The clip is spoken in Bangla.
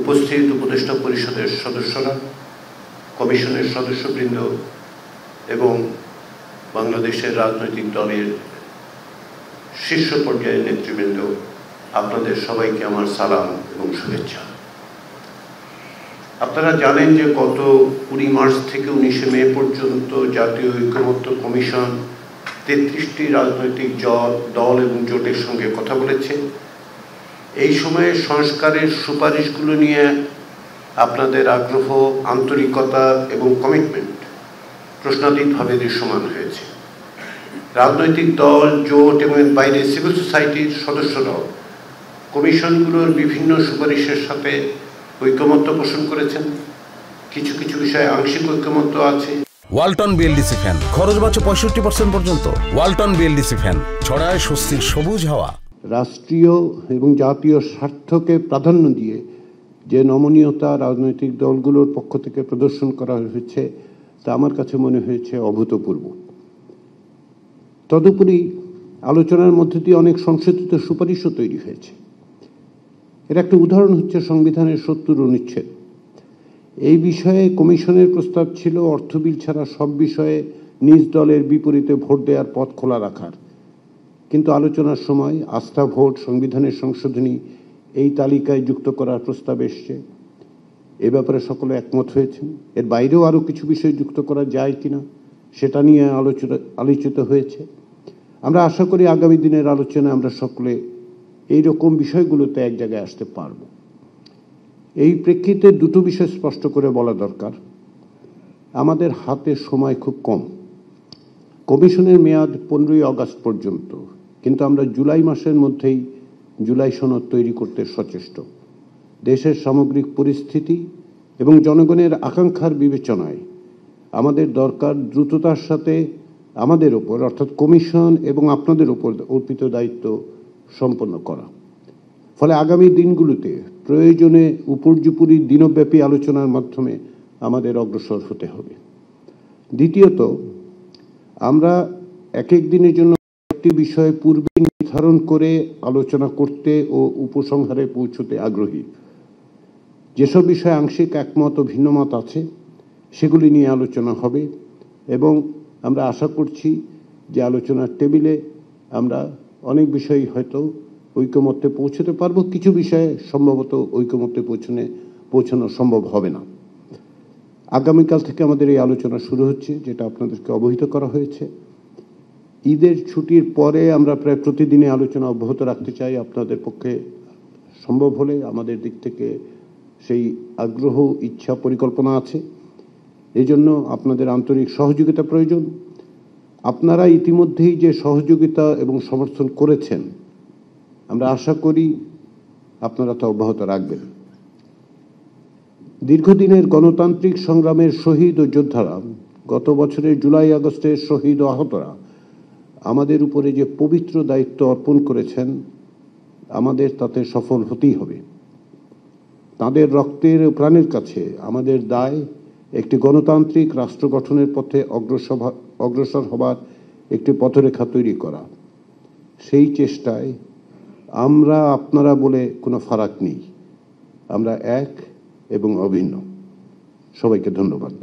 উপস্থিত উপদেষ্টা পরিষদের সদস্যরা, কমিশনের সদস্যবৃন্দ এবং বাংলাদেশের রাজনৈতিক দলের শীর্ষ পর্যায়ের নেতৃবৃন্দ, আপনাদের সবাইকে আমার সালাম এবং শুভেচ্ছা। আপনারা জানেন যে গত 20 মার্চ থেকে 19 মে পর্যন্ত জাতীয় ঐক্যমত্য কমিশন 33টি রাজনৈতিক দল এবং জোটের সঙ্গে কথা বলেছে। এই সময়ে সংস্কারের সুপারিশগুলো নিয়ে আপনাদের আগ্রহ, আন্তরিকতা এবং কমিটমেন্ট প্রশ্নাতীতভাবে দৃশ্যমান হয়েছে। রাজনৈতিক দল, জোট এবং বাইরে সিভিল সোসাইটির সদস্যরাও কমিশনগুলোর বিভিন্ন সুপারিশের সাথে ঐকমত্য পোষণ করেছেন। কিছু কিছু বিষয়ে আংশিক ঐকমত্য আছে। ওয়ালটন বিএলডিসি ফ্যান খরচ বাঁচে 65% পর্যন্ত। ওয়ালটন বিএলডিসি ফ্যান ছড়ায় স্বস্তির সবুজ হাওয়া। রাষ্ট্রীয় এবং জাতীয় স্বার্থকে প্রাধান্য দিয়ে যে নমনীয়তা রাজনৈতিক দলগুলোর পক্ষ থেকে প্রদর্শন করা হয়েছে তা আমার কাছে মনে হয়েছে অভূতপূর্ব। তদুপরি আলোচনার মধ্যে দিয়ে অনেক সংশোধিত সুপারিশও তৈরি হয়েছে। এর একটা উদাহরণ হচ্ছে সংবিধানের 70 অনুচ্ছেদ। এই বিষয়ে কমিশনের প্রস্তাব ছিল অর্থ বিল ছাড়া সব বিষয়ে নিজ দলের বিপরীতে ভোট দেওয়ার পথ খোলা রাখার, কিন্তু আলোচনার সময় আস্থা ভোট, সংবিধানের সংশোধনী এই তালিকায় যুক্ত করার প্রস্তাব এসছে। এ ব্যাপারে সকলে একমত হয়েছেন। এর বাইরেও আরও কিছু বিষয় যুক্ত করা যায় কিনা সেটা নিয়ে আলোচিত হয়েছে। আমরা আশা করি আগামী দিনের আলোচনায় আমরা সকলে এইরকম বিষয়গুলোতে এক জায়গায় আসতে পারব। এই প্রেক্ষিতে দুটো বিষয় স্পষ্ট করে বলা দরকার। আমাদের হাতে সময় খুব কম। কমিশনের মেয়াদ 15ই আগস্ট পর্যন্ত, কিন্তু আমরা জুলাই মাসের মধ্যেই জুলাই সনদ তৈরি করতে সচেষ্ট। দেশের সামগ্রিক পরিস্থিতি এবং জনগণের আকাঙ্ক্ষার বিবেচনায় আমাদের দরকার দ্রুততার সাথে আমাদের ওপর অর্থাৎ কমিশন এবং আপনাদের ওপর অর্পিত দায়িত্ব সম্পন্ন করা। ফলে আগামী দিনগুলোতে প্রয়োজনে উপর্যুপরি দিনব্যাপী আলোচনার মাধ্যমে আমাদের অগ্রসর হতে হবে। দ্বিতীয়ত, আমরা এক এক দিনের জন্য একটি বিষয় পূর্বে নির্ধারণ করে আলোচনা করতে ও উপসংহারে পৌঁছতে আগ্রহী। যেসব বিষয়ে আংশিক একমত ও ভিন্নমত আছে সেগুলি নিয়ে আলোচনা হবে এবং আমরা আশা করছি যে আলোচনার টেবিলে আমরা অনেক বিষয়ই হয়তো ঐকমত্যে পৌঁছতে পারবো। কিছু বিষয়ে সম্ভবত ঐকমত্যে পৌঁছানো সম্ভব হবে না। আগামীকাল থেকে আমাদের এই আলোচনা শুরু হচ্ছে, যেটা আপনাদেরকে অবহিত করা হয়েছে। ঈদের ছুটির পরে আমরা প্রায় প্রতিদিনই আলোচনা অব্যাহত রাখতে চাই। আপনাদের পক্ষে সম্ভব হলে আমাদের দিক থেকে সেই আগ্রহ, ইচ্ছা, পরিকল্পনা আছে। এই জন্য আপনাদের আন্তরিক সহযোগিতা প্রয়োজন। আপনারা ইতিমধ্যেই যে সহযোগিতা এবং সমর্থন করেছেন, আমরা আশা করি আপনারা তা অব্যাহত রাখবেন। দীর্ঘদিনের গণতান্ত্রিক সংগ্রামের শহীদ ও যোদ্ধারা, গত বছরের জুলাই আগস্টের শহীদ ও আহতরা আমাদের উপরে যে পবিত্র দায়িত্ব অর্পণ করেছেন, আমাদের তাতে সফল হতেই হবে। তাদের রক্তের প্রাণের কাছে আমাদের দায় একটি গণতান্ত্রিক রাষ্ট্র গঠনের পথে অগ্রসর হবার একটি পথরেখা তৈরি করা। সেই চেষ্টায় আমরা আপনারা বলে কোনো ফারাক নেই। আমরা এক এবং অভিন্ন। সবাইকে ধন্যবাদ।